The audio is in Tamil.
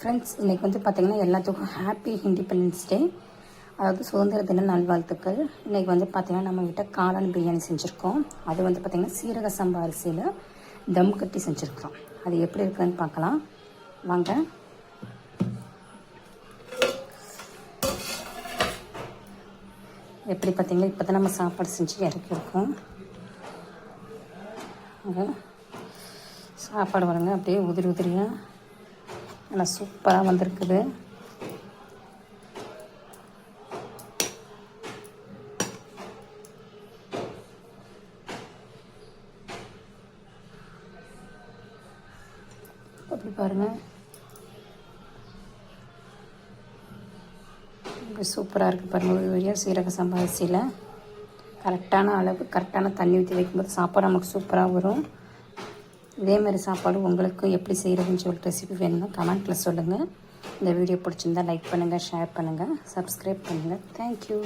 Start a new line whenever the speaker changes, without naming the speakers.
ஃப்ரெண்ட்ஸ், இன்றைக்கி வந்து பார்த்திங்கன்னா எல்லாத்துக்கும் ஹாப்பி இண்டிபெண்டன்ஸ் டே, அதாவது சுதந்திர தின நல்வாழ்த்துக்கள். இன்றைக்கி வந்து பார்த்திங்கன்னா நம்மக்கிட்ட காளான் பிரியாணி செஞ்சுருக்கோம். அது வந்து பார்த்திங்கன்னா சீரக சம்பா அரிசியில் தம் கட்டி செஞ்சுருக்கோம். அது எப்படி இருக்குதுன்னு பார்க்கலாம் வாங்க. எப்படி பார்த்திங்கன்னா இப்போ தான் நம்ம சாப்பாடு செஞ்சு இறக்கியிருக்கோம். சாப்பாடு வருங்க அப்படியே உதிரி உதிரியாக நல்லா சூப்பராக வந்திருக்குது. அப்படி பாருங்கள், சூப்பராக இருக்குது பாருங்கள். உதிரியாக சீரக சம்பா அரிசியில் கரெக்டான அளவு கரெக்டான தண்ணி ஊற்றி வைக்கும்போது சாப்பாடு நமக்கு சூப்பராக வரும். இதேமாதிரி சாப்பாடு உங்களுக்கு எப்படி செய்கிறதுன்னு சொல்லிட்டு ரெசிபி வேணும்னா கமெண்ட்டில் சொல்லுங்கள். இந்த வீடியோ பிடிச்சிருந்தால் லைக் பண்ணுங்கள், ஷேர் பண்ணுங்கள், சப்ஸ்கிரைப் பண்ணுங்கள். தேங்க்யூ.